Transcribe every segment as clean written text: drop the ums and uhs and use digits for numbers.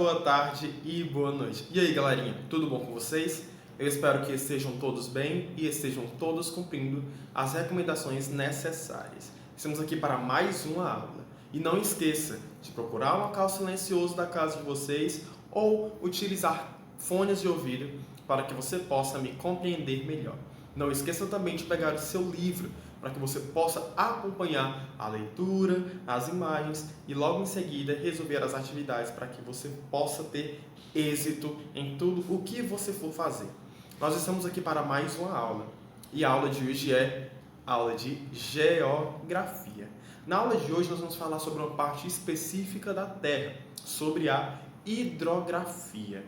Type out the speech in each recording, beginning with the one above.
boa tarde e boa noite. E aí, galerinha, tudo bom com vocês? Eu espero que estejam todos bem e estejam todos cumprindo as recomendações necessárias. Estamos aqui para mais uma aula. E não esqueça de procurar um local silencioso da casa de vocês ou utilizar fones de ouvido para que você possa me compreender melhor. Não esqueça também de pegar o seu livro para que você possa acompanhar a leitura, as imagens e logo em seguida resolver as atividades para que você possa ter êxito em tudo o que você for fazer. Nós estamos aqui para mais uma aula e a aula de hoje é aula de geografia. Na aula de hoje nós vamos falar sobre uma parte específica da Terra, sobre a hidrografia.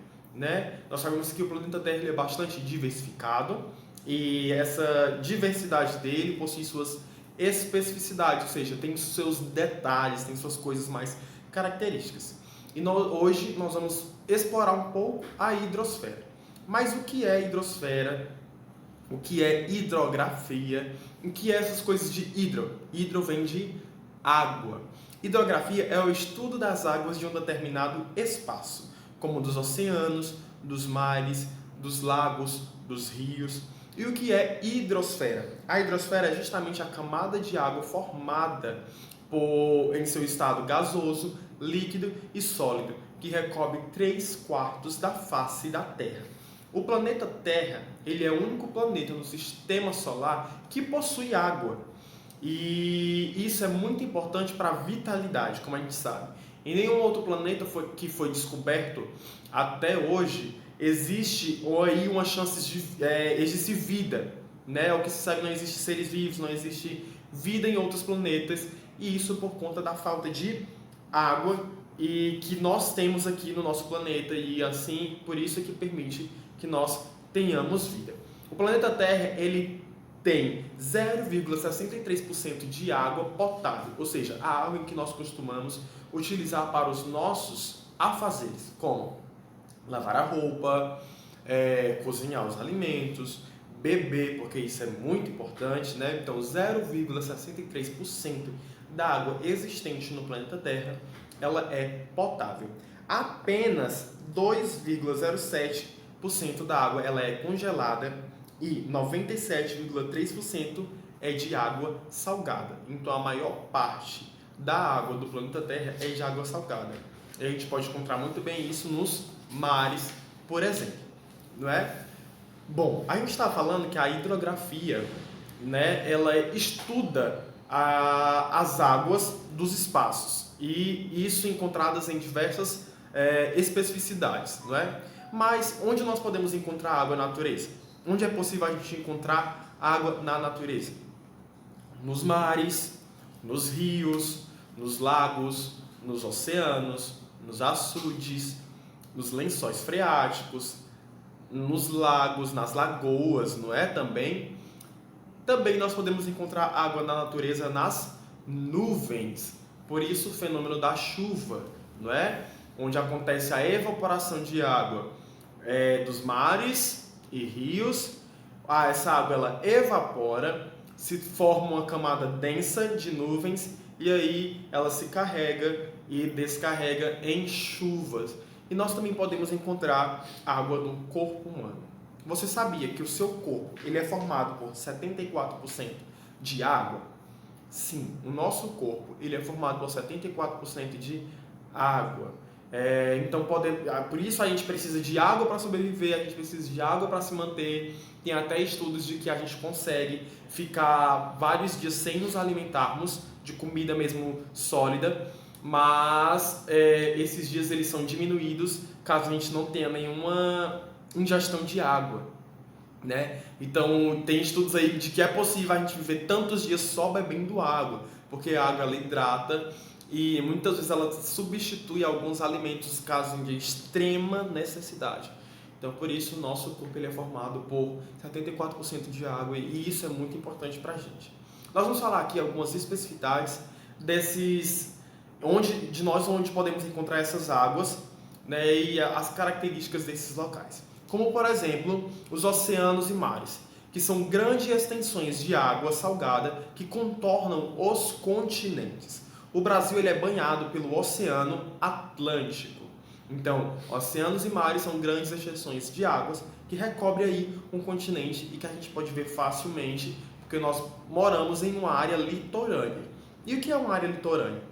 Nós sabemos que o planeta Terra ele é bastante diversificado e essa diversidade dele possui suas especificidades, ou seja, tem seus detalhes, tem suas coisas mais características. E hoje nós vamos explorar um pouco a hidrosfera. Mas o que é hidrosfera? O que é hidrografia? O que é essas coisas de hidro? Hidro vem de água. Hidrografia é o estudo das águas de um determinado espaço, como dos oceanos, dos mares, dos lagos, dos rios. E o que é hidrosfera? A hidrosfera é justamente a camada de água formada em seu estado gasoso, líquido e sólido, que recobre 3/4 da face da Terra. O planeta Terra ele é o único planeta no sistema solar que possui água. E isso é muito importante para a vitalidade, como a gente sabe. Em nenhum outro planeta que foi descoberto até hoje existe aí uma chance de existir vida, O que se sabe, não existe seres vivos, não existe vida em outros planetas, e isso por conta da falta de água e que nós temos aqui no nosso planeta, e assim, por isso é que permite que nós tenhamos vida. O planeta Terra, ele tem 0,63% de água potável, ou seja, a água em que nós costumamos utilizar para os nossos afazeres, como lavar a roupa, cozinhar os alimentos, beber, porque isso é muito importante, Então, 0,63% da água existente no planeta Terra, ela é potável. Apenas 2,07% da água ela é congelada e 97,3% é de água salgada. Então, a maior parte da água do planeta Terra é de água salgada. E a gente pode encontrar muito bem isso nos mares, por exemplo, Bom, a gente está falando que a hidrografia, ela estuda as águas dos espaços e isso encontradas em diversas especificidades, Mas onde nós podemos encontrar água na natureza? Onde é possível a gente encontrar água na natureza? Nos mares, nos rios, nos lagos, nos oceanos, nos açudes, nos lençóis freáticos, nos lagos, nas lagoas, Também nós podemos encontrar água na natureza nas nuvens. Por isso o fenômeno da chuva, Onde acontece a evaporação de água dos mares e rios. Essa água ela evapora, se forma uma camada densa de nuvens e aí ela se carrega e descarrega em chuvas. E nós também podemos encontrar água no corpo humano. Você sabia que o seu corpo ele é formado por 74% de água? Sim, o nosso corpo ele é formado por 74% de água. Então, por isso a gente precisa de água para sobreviver, a gente precisa de água para se manter. Tem até estudos de que a gente consegue ficar vários dias sem nos alimentarmos de comida mesmo sólida, mas esses dias eles são diminuídos caso a gente não tenha nenhuma ingestão de água, Então tem estudos aí de que é possível a gente viver tantos dias só bebendo água, porque a água ela hidrata e muitas vezes ela substitui alguns alimentos caso de extrema necessidade. Então por isso o nosso corpo ele é formado por 74% de água e isso é muito importante para a gente. Nós vamos falar aqui algumas especificidades onde podemos encontrar essas águas, e as características desses locais. Como, por exemplo, os oceanos e mares, que são grandes extensões de água salgada que contornam os continentes. O Brasil ele é banhado pelo Oceano Atlântico. Então, oceanos e mares são grandes extensões de águas que recobrem aí um continente e que a gente pode ver facilmente, porque nós moramos em uma área litorânea. E o que é uma área litorânea?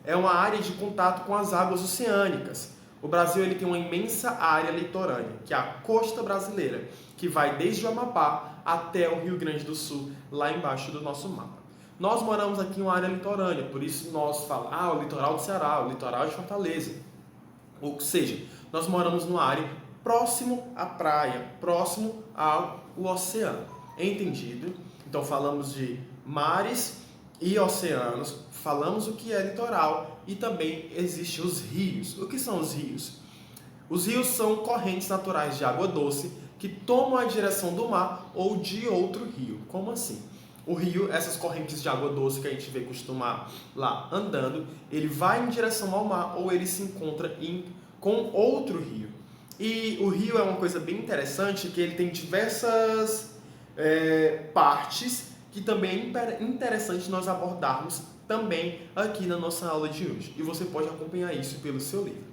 É uma área de contato com as águas oceânicas. O Brasil ele tem uma imensa área litorânea, que é a costa brasileira, que vai desde o Amapá até o Rio Grande do Sul, lá embaixo do nosso mapa. Nós moramos aqui em uma área litorânea, por isso nós falamos, o litoral do Ceará, o litoral de Fortaleza. Ou seja, nós moramos numa área próximo à praia, próximo ao oceano. Entendido? Então falamos de mares e oceanos, falamos o que é litoral e também existem os rios. O que são os rios? Os rios são correntes naturais de água doce que tomam a direção do mar ou de outro rio. Como assim? O rio, essas correntes de água doce que a gente vê costumar lá andando, ele vai em direção ao mar ou ele se encontra com outro rio. E o rio é uma coisa bem interessante, que ele tem diversas partes que também é interessante nós abordarmos também aqui na nossa aula de hoje. E você pode acompanhar isso pelo seu livro.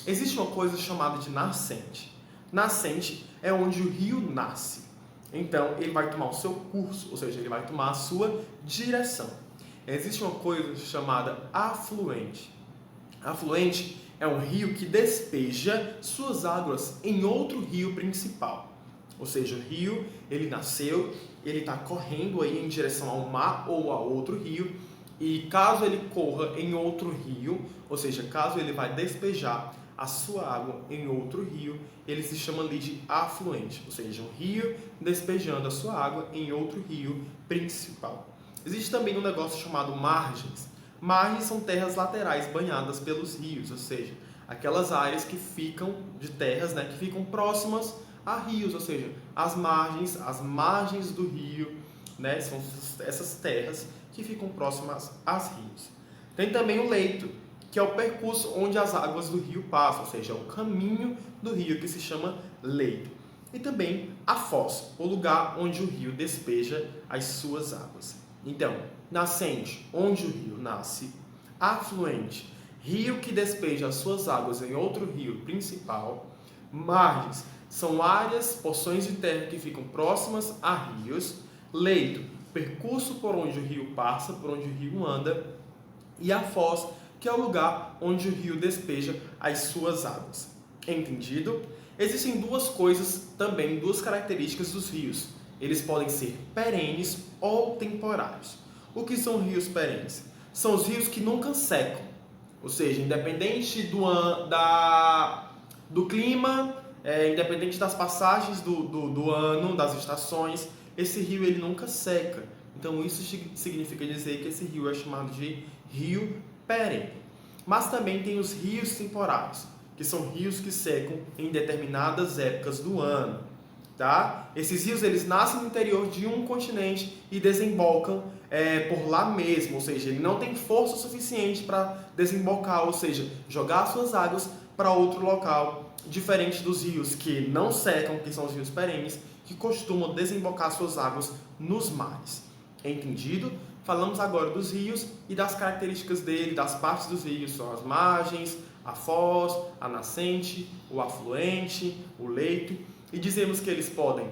Existe uma coisa chamada de nascente. Nascente é onde o rio nasce. Então, ele vai tomar o seu curso, ou seja, ele vai tomar a sua direção. Existe uma coisa chamada afluente. Afluente é um rio que despeja suas águas em outro rio principal. Ou seja, o rio, ele nasceu, ele está correndo aí em direção ao mar ou a outro rio, e caso ele corra em outro rio, ou seja, caso ele vai despejar a sua água em outro rio, ele se chama ali de afluente, ou seja, um rio despejando a sua água em outro rio principal. Existe também um negócio chamado margens. Margens são terras laterais banhadas pelos rios, ou seja, aquelas áreas que ficam de terras, que ficam próximas a rios, ou seja, as margens do rio, são essas terras que ficam próximas às rios. Tem também o leito, que é o percurso onde as águas do rio passam, ou seja, é o caminho do rio que se chama leito. E também a foz, o lugar onde o rio despeja as suas águas. Então, nascente, onde o rio nasce; afluente, rio que despeja as suas águas em outro rio principal; margens, são áreas, porções de terra que ficam próximas a rios; leito, percurso por onde o rio passa, por onde o rio anda; e a foz, que é o lugar onde o rio despeja as suas águas. Entendido? Existem duas coisas também, duas características dos rios. Eles podem ser perenes ou temporários. O que são rios perenes? São os rios que nunca secam. Ou seja, independente do clima, independente das passagens do ano, das estações, esse rio ele nunca seca. Então isso significa dizer que esse rio é chamado de rio perene. Mas também tem os rios temporários, que são rios que secam em determinadas épocas do ano. Tá? Esses rios eles nascem no interior de um continente e desembocam por lá mesmo, ou seja, ele não tem força suficiente para desembocar, ou seja, jogar suas águas para outro local, diferente dos rios que não secam, que são os rios perenes, que costumam desembocar suas águas nos mares. Entendido? Falamos agora dos rios e das características dele, das partes dos rios, são as margens, a foz, a nascente, o afluente, o leito, e dizemos que eles podem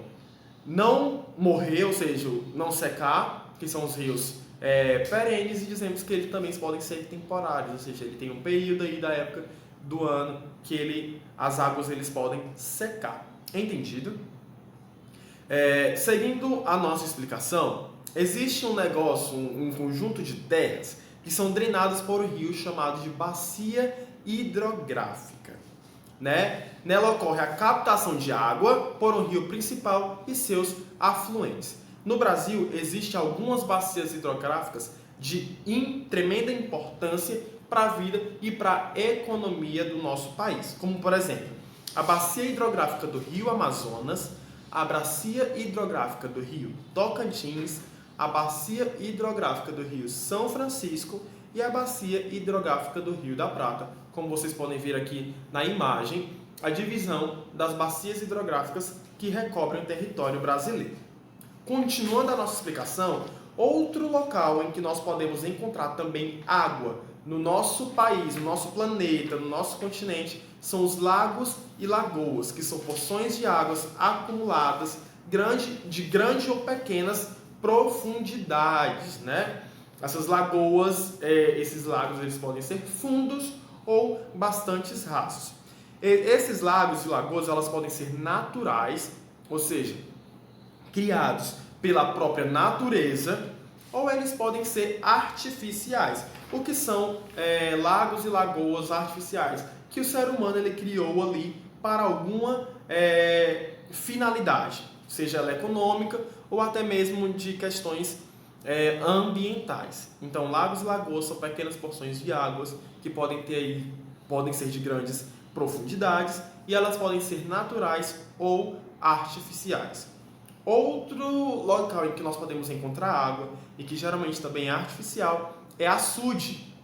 não morrer, ou seja, não secar, que são os rios perenes, e dizemos que eles também podem ser temporários, ou seja, ele tem um período aí da época do ano que as águas eles podem secar. Entendido? Seguindo a nossa explicação, existe um negócio, um conjunto de terras que são drenadas por um rio chamado de bacia hidrográfica. Nela ocorre a captação de água por um rio principal e seus afluentes. No Brasil, existem algumas bacias hidrográficas de tremenda importância para a vida e para a economia do nosso país, como por exemplo, a bacia hidrográfica do Rio Amazonas, a bacia hidrográfica do Rio Tocantins, a bacia hidrográfica do Rio São Francisco e a bacia hidrográfica do Rio da Prata. Como vocês podem ver aqui na imagem, a divisão das bacias hidrográficas que recobrem o território brasileiro. Continuando a nossa explicação, outro local em que nós podemos encontrar também água no nosso país, no nosso planeta, no nosso continente, são os lagos e lagoas, que são porções de águas acumuladas de grande ou pequenas profundidades, né? Essas lagoas, esses lagos, eles podem ser fundos ou bastante rasos. Esses lagos e lagoas, elas podem ser naturais, ou seja, criados pela própria natureza, ou eles podem ser artificiais. O que são lagos e lagoas artificiais? Que o ser humano ele criou ali para alguma finalidade, seja ela econômica ou até mesmo de questões ambientais. Então, lagos e lagoas são pequenas porções de águas que podem ser de grandes profundidades e elas podem ser naturais ou artificiais. Outro local em que nós podemos encontrar água e que geralmente também é artificial é açude,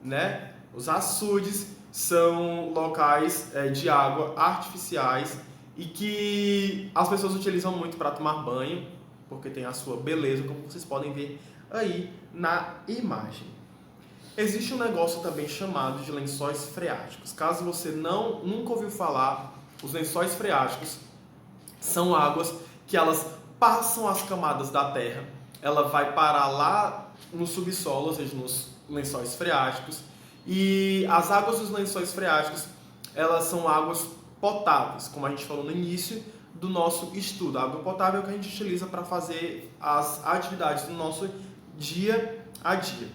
né? Os açudes são locais de água artificiais e que as pessoas utilizam muito para tomar banho, porque tem a sua beleza, como vocês podem ver aí na imagem. Existe um negócio também chamado de lençóis freáticos. Caso você nunca ouviu falar, os lençóis freáticos são águas que elas passam as camadas da terra, ela vai parar lá no subsolo, ou seja, nos lençóis freáticos, e as águas dos lençóis freáticos, elas são águas potáveis, como a gente falou no início do nosso estudo. A água potável é o que a gente utiliza para fazer as atividades do nosso dia a dia.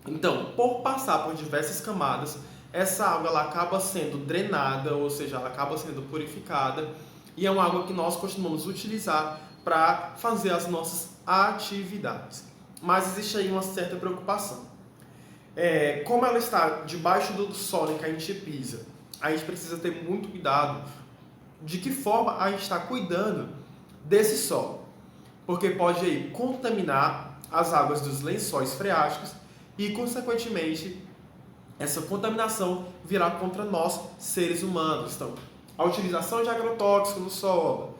Então, por passar por diversas camadas, essa água ela acaba sendo drenada, ou seja, ela acaba sendo purificada, e é uma água que nós costumamos utilizar para fazer as nossas atividades. Mas existe aí uma certa preocupação. Como ela está debaixo do solo em que a gente pisa, a gente precisa ter muito cuidado de que forma a gente está cuidando desse solo, porque pode aí contaminar as águas dos lençóis freáticos e, consequentemente, essa contaminação virá contra nós, seres humanos. Então, a utilização de agrotóxicos no solo,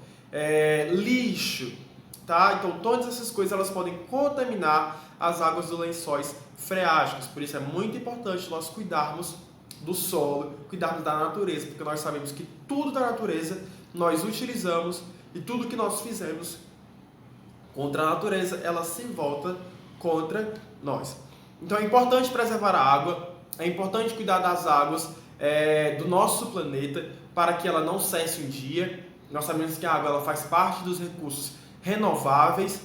lixo, tá? Então, todas essas coisas elas podem contaminar as águas dos lençóis freáticos. Por isso é muito importante nós cuidarmos do solo, cuidarmos da natureza, porque nós sabemos que tudo da natureza nós utilizamos e tudo que nós fizemos contra a natureza, ela se volta contra nós. Então é importante preservar a água, é importante cuidar das águas do nosso planeta para que ela não cesse um dia. Nós sabemos que a água ela faz parte dos recursos renováveis,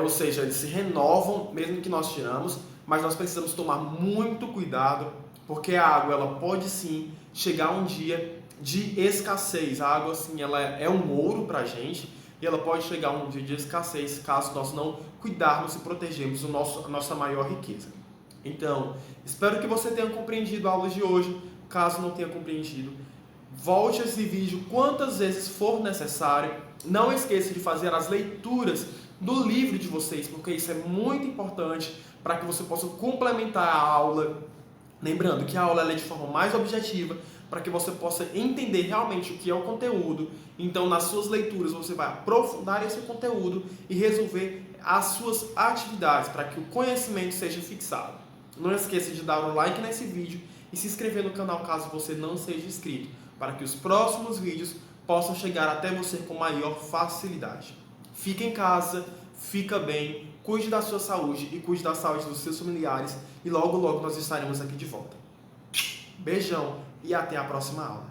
ou seja, eles se renovam mesmo que nós tiramos, mas nós precisamos tomar muito cuidado, porque a água ela pode sim chegar um dia de escassez. A água assim, ela é um ouro para a gente e ela pode chegar um dia de escassez caso nós não cuidarmos e protegermos a nossa maior riqueza. Então, espero que você tenha compreendido a aula de hoje. Caso não tenha compreendido, volte a esse vídeo quantas vezes for necessário. Não esqueça de fazer as leituras do livro de vocês, porque isso é muito importante para que você possa complementar a aula. Lembrando que a aula é de forma mais objetiva, para que você possa entender realmente o que é o conteúdo. Então, nas suas leituras, você vai aprofundar esse conteúdo e resolver as suas atividades, para que o conhecimento seja fixado. Não esqueça de dar um like nesse vídeo e se inscrever no canal caso você não seja inscrito, para que os próximos vídeos possam chegar até você com maior facilidade. Fique em casa, fica bem, cuide da sua saúde e cuide da saúde dos seus familiares e logo logo nós estaremos aqui de volta. Beijão e até a próxima aula.